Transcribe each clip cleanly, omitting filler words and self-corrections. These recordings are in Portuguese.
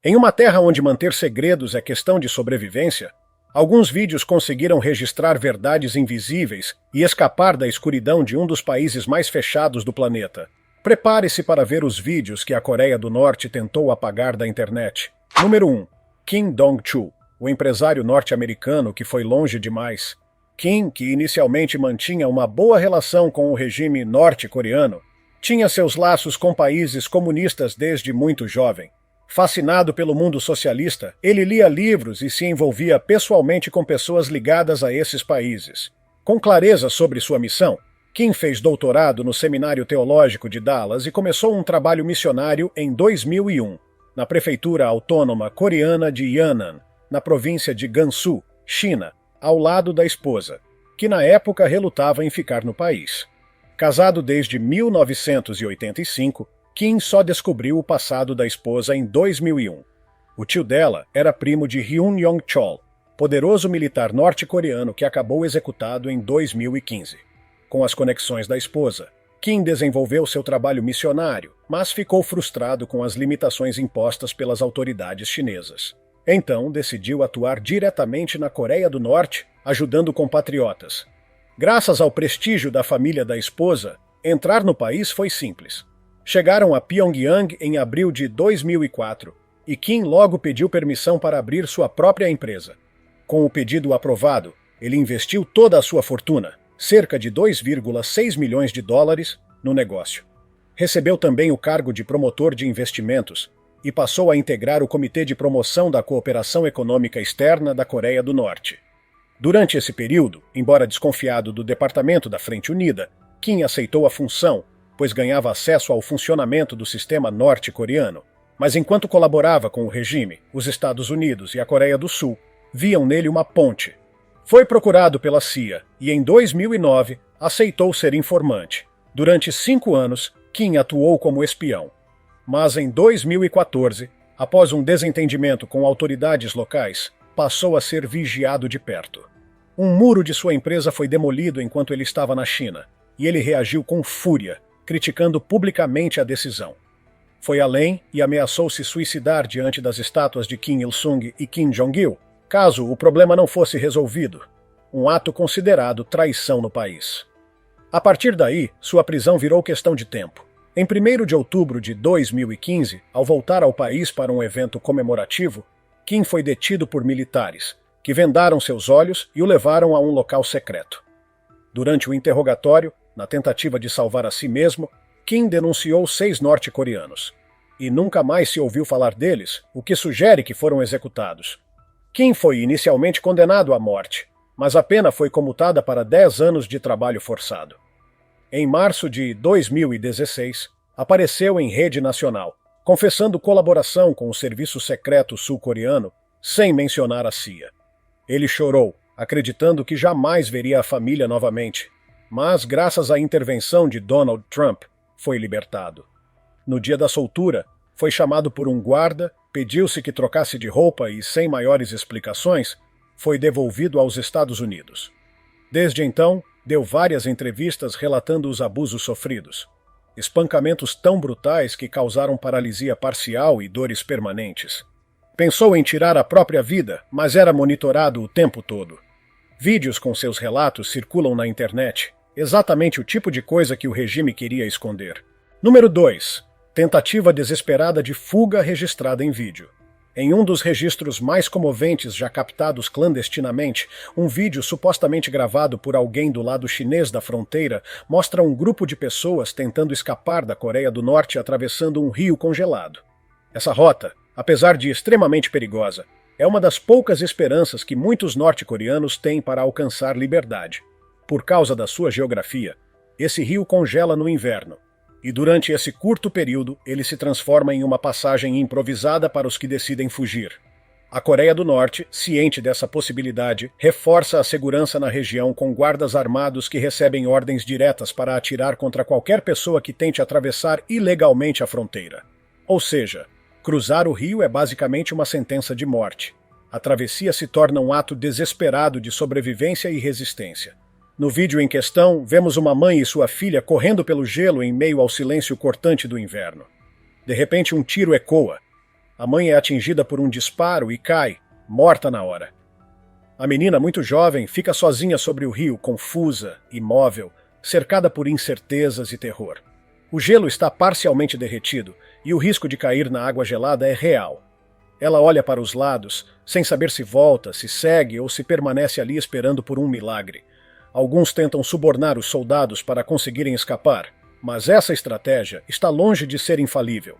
Em uma terra onde manter segredos é questão de sobrevivência, alguns vídeos conseguiram registrar verdades invisíveis e escapar da escuridão de um dos países mais fechados do planeta. Prepare-se para ver os vídeos que a Coreia do Norte tentou apagar da internet. Número 1. Kim Dong-chul, o empresário norte-americano que foi longe demais. Kim, que inicialmente mantinha uma boa relação com o regime norte-coreano, tinha seus laços com países comunistas desde muito jovem. Fascinado pelo mundo socialista, ele lia livros e se envolvia pessoalmente com pessoas ligadas a esses países. Com clareza sobre sua missão, Kim fez doutorado no Seminário Teológico de Dallas e começou um trabalho missionário em 2001, na prefeitura autônoma coreana de Yan'an, na província de Gansu, China, ao lado da esposa, que na época relutava em ficar no país. Casado desde 1985, Kim só descobriu o passado da esposa em 2001. O tio dela era primo de Hyun Yong-chol, poderoso militar norte-coreano que acabou executado em 2015. Com as conexões da esposa, Kim desenvolveu seu trabalho missionário, mas ficou frustrado com as limitações impostas pelas autoridades chinesas. Então, decidiu atuar diretamente na Coreia do Norte, ajudando compatriotas. Graças ao prestígio da família da esposa, entrar no país foi simples. Chegaram a Pyongyang em abril de 2004 e Kim logo pediu permissão para abrir sua própria empresa. Com o pedido aprovado, ele investiu toda a sua fortuna, cerca de 2,6 milhões de dólares, no negócio. Recebeu também o cargo de promotor de investimentos e passou a integrar o Comitê de Promoção da Cooperação Econômica Externa da Coreia do Norte. Durante esse período, embora desconfiado do Departamento da Frente Unida, Kim aceitou a função, pois ganhava acesso ao funcionamento do sistema norte-coreano. Mas enquanto colaborava com o regime, os Estados Unidos e a Coreia do Sul viam nele uma ponte. Foi procurado pela CIA e, em 2009, aceitou ser informante. Durante 5 anos, Kim atuou como espião. Mas em 2014, após um desentendimento com autoridades locais, passou a ser vigiado de perto. Um muro de sua empresa foi demolido enquanto ele estava na China, e ele reagiu com fúria, criticando publicamente a decisão. Foi além e ameaçou se suicidar diante das estátuas de Kim Il-sung e Kim Jong-il, caso o problema não fosse resolvido, um ato considerado traição no país. A partir daí, sua prisão virou questão de tempo. Em 1º de outubro de 2015, ao voltar ao país para um evento comemorativo, Kim foi detido por militares, que vendaram seus olhos e o levaram a um local secreto. Durante o interrogatório, na tentativa de salvar a si mesmo, Kim denunciou 6 norte-coreanos. E nunca mais se ouviu falar deles, o que sugere que foram executados. Kim foi inicialmente condenado à morte, mas a pena foi comutada para 10 anos de trabalho forçado. Em março de 2016, apareceu em rede nacional, confessando colaboração com o serviço secreto sul-coreano, sem mencionar a CIA. Ele chorou, acreditando que jamais veria a família novamente, mas, graças à intervenção de Donald Trump, foi libertado. No dia da soltura, foi chamado por um guarda, pediu-se que trocasse de roupa e, sem maiores explicações, foi devolvido aos Estados Unidos. Desde então, deu várias entrevistas relatando os abusos sofridos. Espancamentos tão brutais que causaram paralisia parcial e dores permanentes. Pensou em tirar a própria vida, mas era monitorado o tempo todo. Vídeos com seus relatos circulam na internet, exatamente o tipo de coisa que o regime queria esconder. Número 2. Tentativa desesperada de fuga registrada em vídeo. Em um dos registros mais comoventes já captados clandestinamente, um vídeo supostamente gravado por alguém do lado chinês da fronteira mostra um grupo de pessoas tentando escapar da Coreia do Norte atravessando um rio congelado. Essa rota, apesar de extremamente perigosa, é uma das poucas esperanças que muitos norte-coreanos têm para alcançar liberdade. Por causa da sua geografia, esse rio congela no inverno, e durante esse curto período ele se transforma em uma passagem improvisada para os que decidem fugir. A Coreia do Norte, ciente dessa possibilidade, reforça a segurança na região com guardas armados que recebem ordens diretas para atirar contra qualquer pessoa que tente atravessar ilegalmente a fronteira. Ou seja, cruzar o rio é basicamente uma sentença de morte. A travessia se torna um ato desesperado de sobrevivência e resistência. No vídeo em questão, vemos uma mãe e sua filha correndo pelo gelo em meio ao silêncio cortante do inverno. De repente, um tiro ecoa. A mãe é atingida por um disparo e cai, morta na hora. A menina, muito jovem, fica sozinha sobre o rio, confusa, imóvel, cercada por incertezas e terror. O gelo está parcialmente derretido e o risco de cair na água gelada é real. Ela olha para os lados, sem saber se volta, se segue ou se permanece ali esperando por um milagre. Alguns tentam subornar os soldados para conseguirem escapar, mas essa estratégia está longe de ser infalível.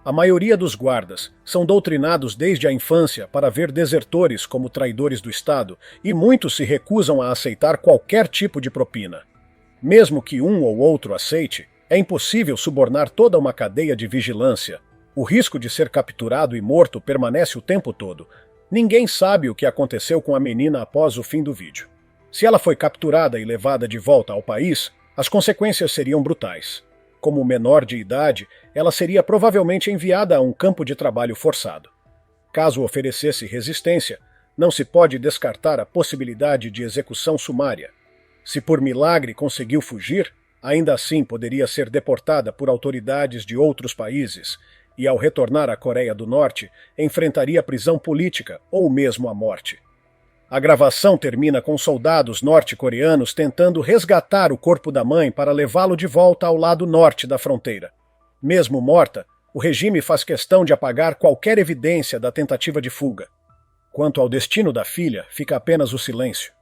A maioria dos guardas são doutrinados desde a infância para ver desertores como traidores do Estado e muitos se recusam a aceitar qualquer tipo de propina. Mesmo que um ou outro aceite, é impossível subornar toda uma cadeia de vigilância. O risco de ser capturado e morto permanece o tempo todo. Ninguém sabe o que aconteceu com a menina após o fim do vídeo. Se ela foi capturada e levada de volta ao país, as consequências seriam brutais. Como menor de idade, ela seria provavelmente enviada a um campo de trabalho forçado. Caso oferecesse resistência, não se pode descartar a possibilidade de execução sumária. Se por milagre conseguiu fugir, ainda assim poderia ser deportada por autoridades de outros países e, ao retornar à Coreia do Norte, enfrentaria prisão política ou mesmo a morte. A gravação termina com soldados norte-coreanos tentando resgatar o corpo da mãe para levá-lo de volta ao lado norte da fronteira. Mesmo morta, o regime faz questão de apagar qualquer evidência da tentativa de fuga. Quanto ao destino da filha, fica apenas o silêncio.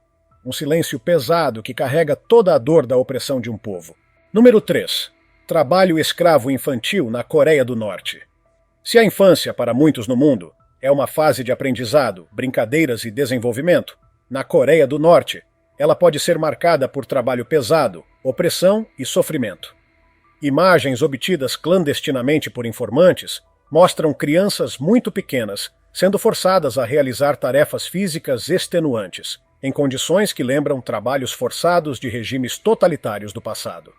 Um silêncio pesado que carrega toda a dor da opressão de um povo. Número 3. Trabalho escravo infantil na Coreia do Norte. Se a infância, para muitos no mundo, é uma fase de aprendizado, brincadeiras e desenvolvimento, na Coreia do Norte, ela pode ser marcada por trabalho pesado, opressão e sofrimento. Imagens obtidas clandestinamente por informantes mostram crianças muito pequenas sendo forçadas a realizar tarefas físicas extenuantes, em condições que lembram trabalhos forçados de regimes totalitários do passado.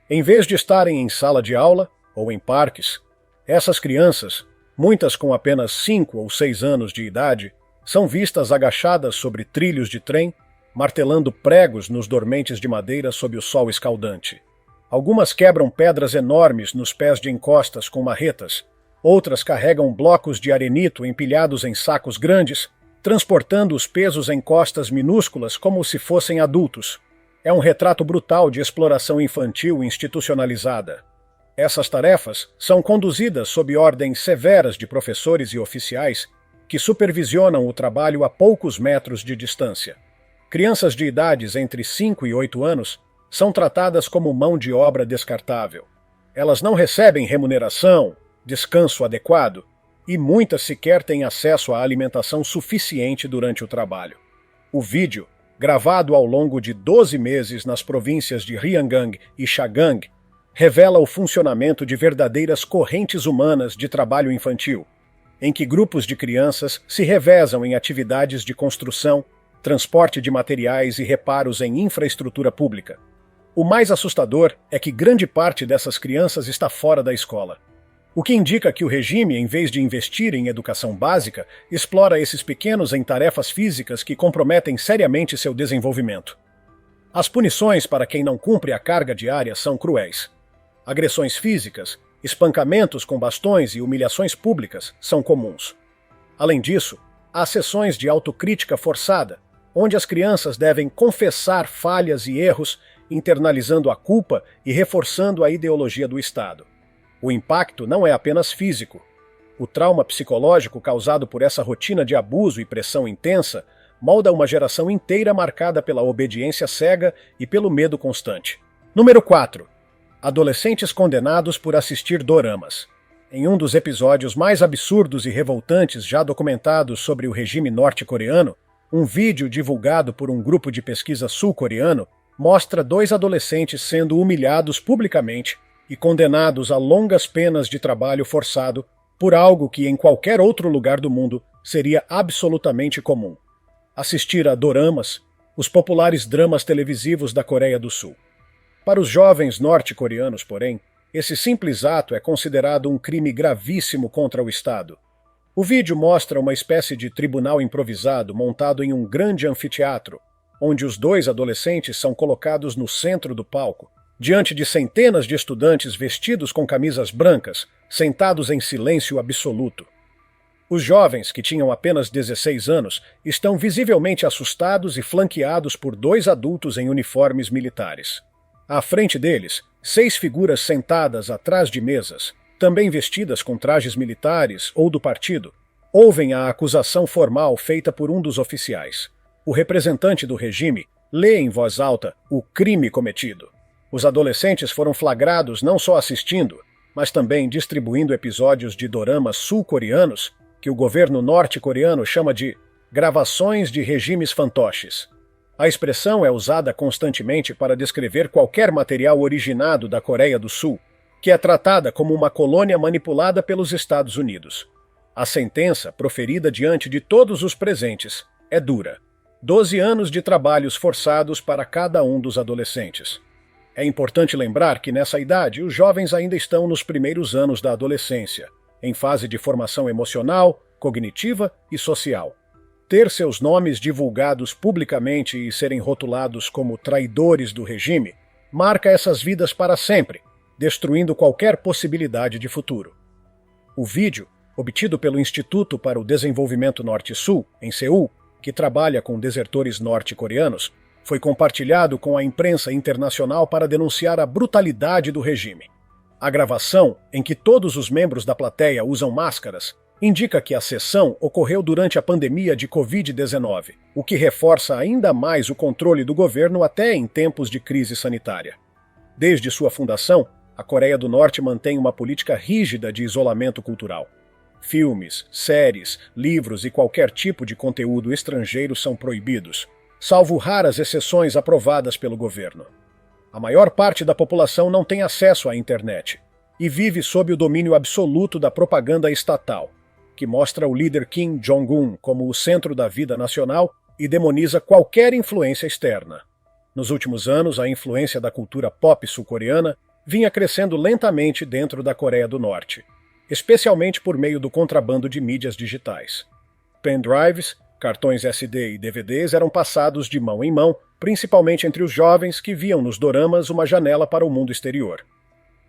Em vez de estarem em sala de aula ou em parques, essas crianças, muitas com apenas 5 ou 6 anos de idade, são vistas agachadas sobre trilhos de trem, martelando pregos nos dormentes de madeira sob o sol escaldante. Algumas quebram pedras enormes nos pés de encostas com marretas, outras carregam blocos de arenito empilhados em sacos grandes, transportando os pesos em costas minúsculas como se fossem adultos. É um retrato brutal de exploração infantil institucionalizada. Essas tarefas são conduzidas sob ordens severas de professores e oficiais que supervisionam o trabalho a poucos metros de distância. Crianças de idades entre 5 e 8 anos são tratadas como mão de obra descartável. Elas não recebem remuneração, descanso adequado e muitas sequer têm acesso à alimentação suficiente durante o trabalho. O vídeo, gravado ao longo de 12 meses nas províncias de Ryanggang e Chagang, revela o funcionamento de verdadeiras correntes humanas de trabalho infantil, em que grupos de crianças se revezam em atividades de construção, transporte de materiais e reparos em infraestrutura pública. O mais assustador é que grande parte dessas crianças está fora da escola, o que indica que o regime, em vez de investir em educação básica, explora esses pequenos em tarefas físicas que comprometem seriamente seu desenvolvimento. As punições para quem não cumpre a carga diária são cruéis. Agressões físicas, espancamentos com bastões e humilhações públicas são comuns. Além disso, há sessões de autocrítica forçada, onde as crianças devem confessar falhas e erros, internalizando a culpa e reforçando a ideologia do Estado. O impacto não é apenas físico. O trauma psicológico causado por essa rotina de abuso e pressão intensa molda uma geração inteira marcada pela obediência cega e pelo medo constante. Número 4. Adolescentes condenados por assistir doramas. Em um dos episódios mais absurdos e revoltantes já documentados sobre o regime norte-coreano, um vídeo divulgado por um grupo de pesquisa sul-coreano mostra 2 adolescentes sendo humilhados publicamente e condenados a longas penas de trabalho forçado por algo que em qualquer outro lugar do mundo seria absolutamente comum: assistir a doramas, os populares dramas televisivos da Coreia do Sul. Para os jovens norte-coreanos, porém, esse simples ato é considerado um crime gravíssimo contra o Estado. O vídeo mostra uma espécie de tribunal improvisado montado em um grande anfiteatro, onde os 2 adolescentes são colocados no centro do palco, diante de centenas de estudantes vestidos com camisas brancas, sentados em silêncio absoluto. Os jovens, que tinham apenas 16 anos, estão visivelmente assustados e flanqueados por dois adultos em uniformes militares. À frente deles, 6 figuras sentadas atrás de mesas, também vestidas com trajes militares ou do partido, ouvem a acusação formal feita por um dos oficiais. O representante do regime lê em voz alta o crime cometido. Os adolescentes foram flagrados não só assistindo, mas também distribuindo episódios de doramas sul-coreanos que o governo norte-coreano chama de gravações de regimes fantoches. A expressão é usada constantemente para descrever qualquer material originado da Coreia do Sul, que é tratada como uma colônia manipulada pelos Estados Unidos. A sentença, proferida diante de todos os presentes, é dura. 12 anos de trabalhos forçados para cada um dos adolescentes. É importante lembrar que nessa idade os jovens ainda estão nos primeiros anos da adolescência, em fase de formação emocional, cognitiva e social. Ter seus nomes divulgados publicamente e serem rotulados como traidores do regime marca essas vidas para sempre, destruindo qualquer possibilidade de futuro. O vídeo, obtido pelo Instituto para o Desenvolvimento Norte-Sul, em Seul, que trabalha com desertores norte-coreanos, foi compartilhado com a imprensa internacional para denunciar a brutalidade do regime. A gravação, em que todos os membros da plateia usam máscaras, indica que a sessão ocorreu durante a pandemia de Covid-19, o que reforça ainda mais o controle do governo até em tempos de crise sanitária. Desde sua fundação, a Coreia do Norte mantém uma política rígida de isolamento cultural. Filmes, séries, livros e qualquer tipo de conteúdo estrangeiro são proibidos, salvo raras exceções aprovadas pelo governo. A maior parte da população não tem acesso à internet e vive sob o domínio absoluto da propaganda estatal, que mostra o líder Kim Jong-un como o centro da vida nacional e demoniza qualquer influência externa. Nos últimos anos, a influência da cultura pop sul-coreana vinha crescendo lentamente dentro da Coreia do Norte, especialmente por meio do contrabando de mídias digitais. Pendrives, cartões SD e DVDs eram passados de mão em mão, principalmente entre os jovens que viam nos doramas uma janela para o mundo exterior.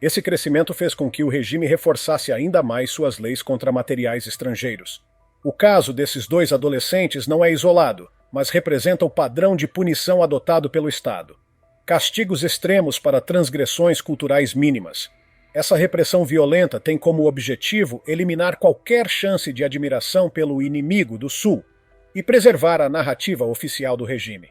Esse crescimento fez com que o regime reforçasse ainda mais suas leis contra materiais estrangeiros. O caso desses dois adolescentes não é isolado, mas representa o padrão de punição adotado pelo Estado. Castigos extremos para transgressões culturais mínimas. Essa repressão violenta tem como objetivo eliminar qualquer chance de admiração pelo inimigo do Sul e preservar a narrativa oficial do regime.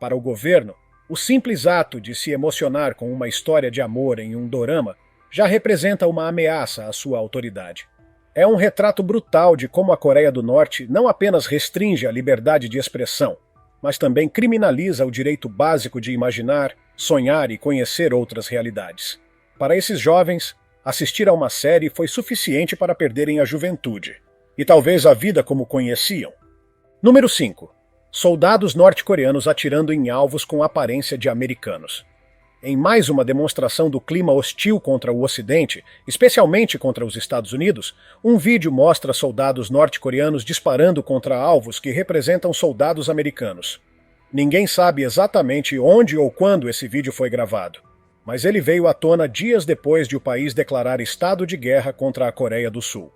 Para o governo, o simples ato de se emocionar com uma história de amor em um dorama já representa uma ameaça à sua autoridade. É um retrato brutal de como a Coreia do Norte não apenas restringe a liberdade de expressão, mas também criminaliza o direito básico de imaginar, sonhar e conhecer outras realidades. Para esses jovens, assistir a uma série foi suficiente para perderem a juventude, e talvez a vida como conheciam. Número 5. Soldados norte-coreanos atirando em alvos com aparência de americanos. Em mais uma demonstração do clima hostil contra o Ocidente, especialmente contra os Estados Unidos, um vídeo mostra soldados norte-coreanos disparando contra alvos que representam soldados americanos. Ninguém sabe exatamente onde ou quando esse vídeo foi gravado, mas ele veio à tona dias depois de o país declarar estado de guerra contra a Coreia do Sul.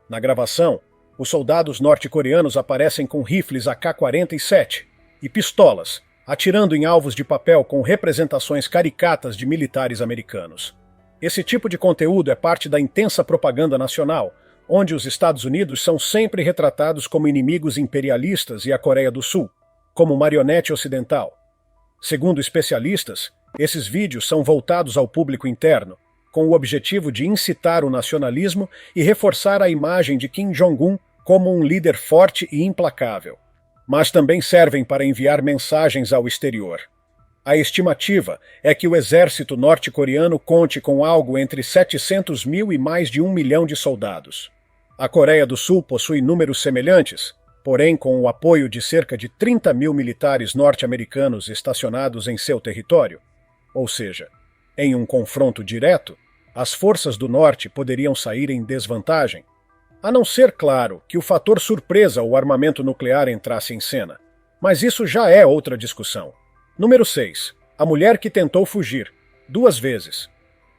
Na gravação, os soldados norte-coreanos aparecem com rifles AK-47 e pistolas, atirando em alvos de papel com representações caricatas de militares americanos. Esse tipo de conteúdo é parte da intensa propaganda nacional, onde os Estados Unidos são sempre retratados como inimigos imperialistas e a Coreia do Sul, como marionete ocidental. Segundo especialistas, esses vídeos são voltados ao público interno, com o objetivo de incitar o nacionalismo e reforçar a imagem de Kim Jong-un como um líder forte e implacável. Mas também servem para enviar mensagens ao exterior. A estimativa é que o exército norte-coreano conte com algo entre 700 mil e mais de 1 milhão de soldados. A Coreia do Sul possui números semelhantes, porém com o apoio de cerca de 30 mil militares norte-americanos estacionados em seu território. Ou seja, em um confronto direto, as forças do norte poderiam sair em desvantagem, a não ser, claro, que o fator surpresa ou armamento nuclear entrasse em cena. Mas isso já é outra discussão. Número 6. A mulher que tentou fugir, 2 vezes.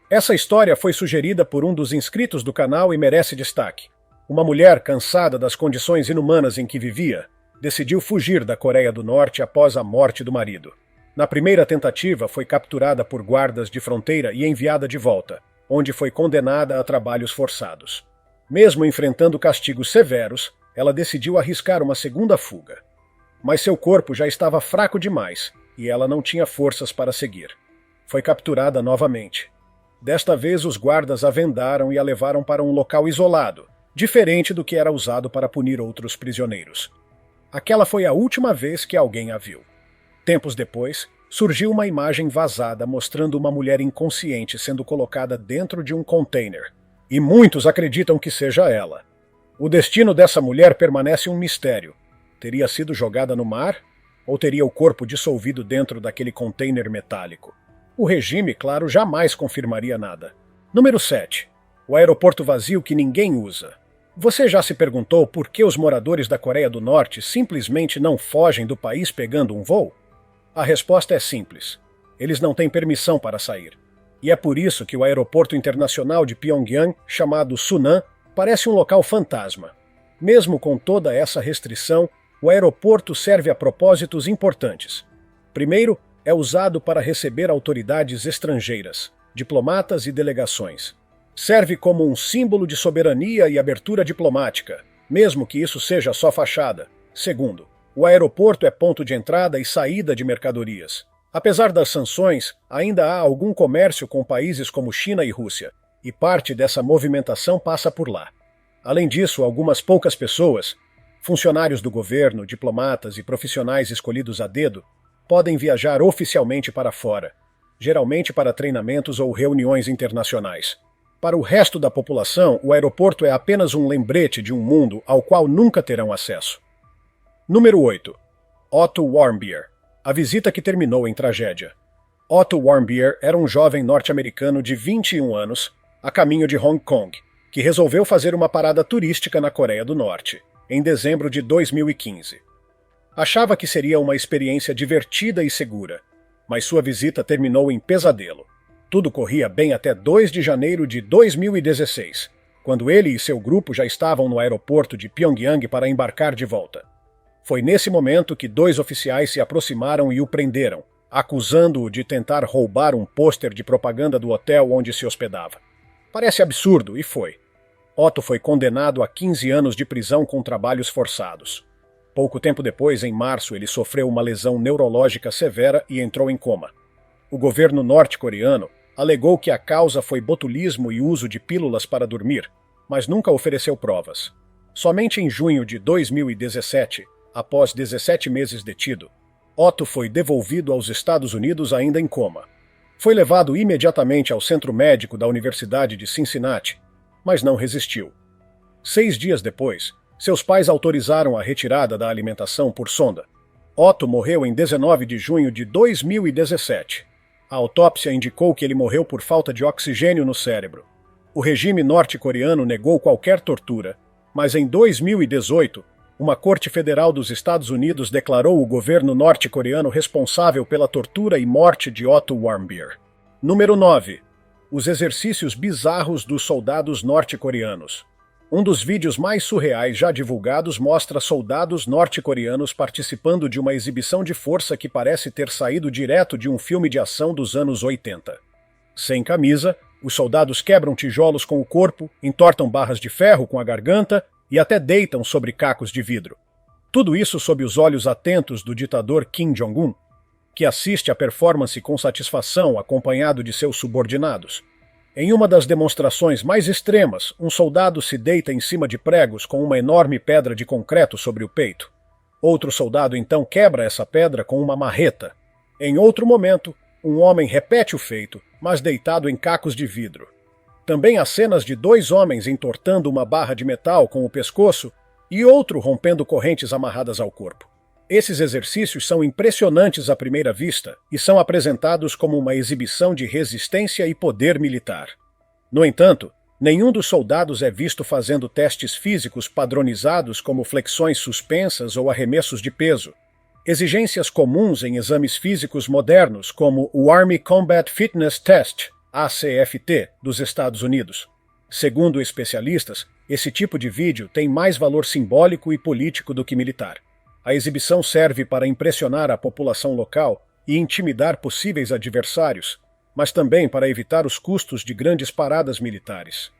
Essa história foi sugerida por um dos inscritos do canal e merece destaque. Uma mulher, cansada das condições inumanas em que vivia, decidiu fugir da Coreia do Norte após a morte do marido. Na primeira tentativa, foi capturada por guardas de fronteira e enviada de volta, onde foi condenada a trabalhos forçados. Mesmo enfrentando castigos severos, ela decidiu arriscar uma segunda fuga. Mas seu corpo já estava fraco demais e ela não tinha forças para seguir. Foi capturada novamente. Desta vez, os guardas a vendaram e a levaram para um local isolado, diferente do que era usado para punir outros prisioneiros. Aquela foi a última vez que alguém a viu. Tempos depois, surgiu uma imagem vazada mostrando uma mulher inconsciente sendo colocada dentro de um container, e muitos acreditam que seja ela. O destino dessa mulher permanece um mistério. Teria sido jogada no mar? Ou teria o corpo dissolvido dentro daquele container metálico? O regime, claro, jamais confirmaria nada. Número 7. O aeroporto vazio que ninguém usa. Você já se perguntou por que os moradores da Coreia do Norte simplesmente não fogem do país pegando um voo? A resposta é simples. Eles não têm permissão para sair. E é por isso que o aeroporto internacional de Pyongyang, chamado Sunan, parece um local fantasma. Mesmo com toda essa restrição, o aeroporto serve a propósitos importantes. Primeiro, é usado para receber autoridades estrangeiras, diplomatas e delegações. Serve como um símbolo de soberania e abertura diplomática, mesmo que isso seja só fachada. Segundo, o aeroporto é ponto de entrada e saída de mercadorias. Apesar das sanções, ainda há algum comércio com países como China e Rússia, e parte dessa movimentação passa por lá. Além disso, algumas poucas pessoas, funcionários do governo, diplomatas e profissionais escolhidos a dedo, podem viajar oficialmente para fora, geralmente para treinamentos ou reuniões internacionais. Para o resto da população, o aeroporto é apenas um lembrete de um mundo ao qual nunca terão acesso. Número 8. Otto Warmbier. A visita que terminou em tragédia. Otto Warmbier era um jovem norte-americano de 21 anos, a caminho de Hong Kong, que resolveu fazer uma parada turística na Coreia do Norte, em dezembro de 2015. Achava que seria uma experiência divertida e segura, mas sua visita terminou em pesadelo. Tudo corria bem até 2 de janeiro de 2016, quando ele e seu grupo já estavam no aeroporto de Pyongyang para embarcar de volta. Foi nesse momento que 2 oficiais se aproximaram e o prenderam, acusando-o de tentar roubar um pôster de propaganda do hotel onde se hospedava. Parece absurdo, e foi. Otto foi condenado a 15 anos de prisão com trabalhos forçados. Pouco tempo depois, em março, ele sofreu uma lesão neurológica severa e entrou em coma. O governo norte-coreano alegou que a causa foi botulismo e uso de pílulas para dormir, mas nunca ofereceu provas. Somente em junho de 2017, após 17 meses detido, Otto foi devolvido aos Estados Unidos ainda em coma. Foi levado imediatamente ao centro médico da Universidade de Cincinnati, mas não resistiu. 6 dias depois, seus pais autorizaram a retirada da alimentação por sonda. Otto morreu em 19 de junho de 2017. A autópsia indicou que ele morreu por falta de oxigênio no cérebro. O regime norte-coreano negou qualquer tortura, mas em 2018, uma corte federal dos Estados Unidos declarou o governo norte-coreano responsável pela tortura e morte de Otto Warmbier. Número 9. Os exercícios bizarros dos soldados norte-coreanos. Um dos vídeos mais surreais já divulgados mostra soldados norte-coreanos participando de uma exibição de força que parece ter saído direto de um filme de ação dos anos 80. Sem camisa, os soldados quebram tijolos com o corpo, entortam barras de ferro com a garganta e até deitam sobre cacos de vidro. Tudo isso sob os olhos atentos do ditador Kim Jong-un, que assiste à performance com satisfação acompanhado de seus subordinados. Em uma das demonstrações mais extremas, um soldado se deita em cima de pregos com uma enorme pedra de concreto sobre o peito. Outro soldado então quebra essa pedra com uma marreta. Em outro momento, um homem repete o feito, mas deitado em cacos de vidro. Também há cenas de 2 homens entortando uma barra de metal com o pescoço e outro rompendo correntes amarradas ao corpo. Esses exercícios são impressionantes à primeira vista e são apresentados como uma exibição de resistência e poder militar. No entanto, nenhum dos soldados é visto fazendo testes físicos padronizados como flexões suspensas ou arremessos de peso. Exigências comuns em exames físicos modernos, como o Army Combat Fitness Test, ACFT, dos Estados Unidos. Segundo especialistas, Esse tipo de vídeo tem mais valor simbólico e político do que militar. A exibição serve para impressionar a população local e intimidar possíveis adversários, mas também para evitar os custos de grandes paradas militares.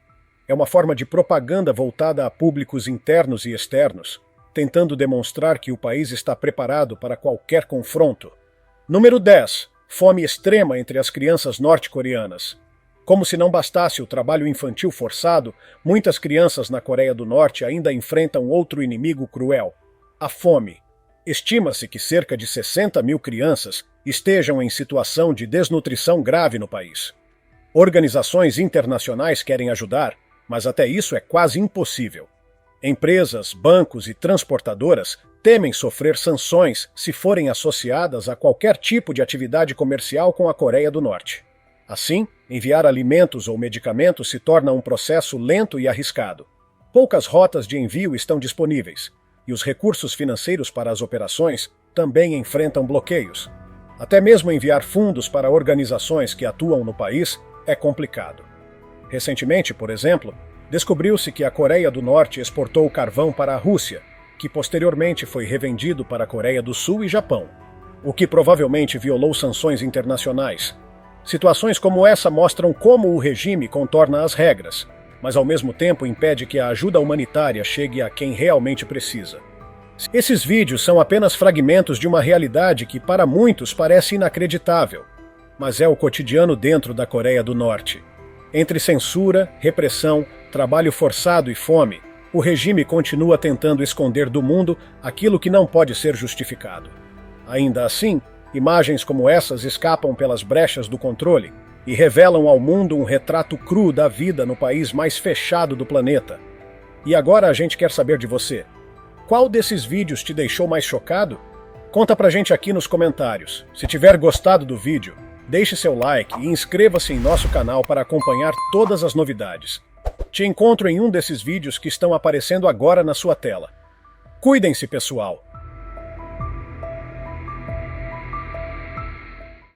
É uma forma de propaganda voltada a públicos internos e externos, tentando demonstrar que o país está preparado para qualquer confronto. Número 10. Fome extrema entre as crianças norte-coreanas. Como se não bastasse o trabalho infantil forçado, muitas crianças na Coreia do Norte ainda enfrentam outro inimigo cruel: a fome. Estima-se que cerca de 60 mil crianças estejam em situação de desnutrição grave no país. Organizações internacionais querem ajudar, mas até isso é quase impossível. Empresas, bancos e transportadoras temem sofrer sanções se forem associadas a qualquer tipo de atividade comercial com a Coreia do Norte. Assim, enviar alimentos ou medicamentos se torna um processo lento e arriscado. Poucas rotas de envio estão disponíveis, e os recursos financeiros para as operações também enfrentam bloqueios. Até mesmo enviar fundos para organizações que atuam no país é complicado. Recentemente, por exemplo, descobriu-se que a Coreia do Norte exportou carvão para a Rússia, que posteriormente foi revendido para a Coreia do Sul e Japão, o que provavelmente violou sanções internacionais. Situações como essa mostram como o regime contorna as regras, mas ao mesmo tempo impede que a ajuda humanitária chegue a quem realmente precisa. Esses vídeos são apenas fragmentos de uma realidade que para muitos parece inacreditável, mas é o cotidiano dentro da Coreia do Norte. Entre censura, repressão, trabalho forçado e fome, o regime continua tentando esconder do mundo aquilo que não pode ser justificado. Ainda assim, imagens como essas escapam pelas brechas do controle e revelam ao mundo um retrato cru da vida no país mais fechado do planeta. E agora a gente quer saber de você. Qual desses vídeos te deixou mais chocado? Conta pra gente aqui nos comentários. Se tiver gostado do vídeo, deixe seu like e inscreva-se em nosso canal para acompanhar todas as novidades. Te encontro em um desses vídeos que estão aparecendo agora na sua tela. Cuidem-se, pessoal!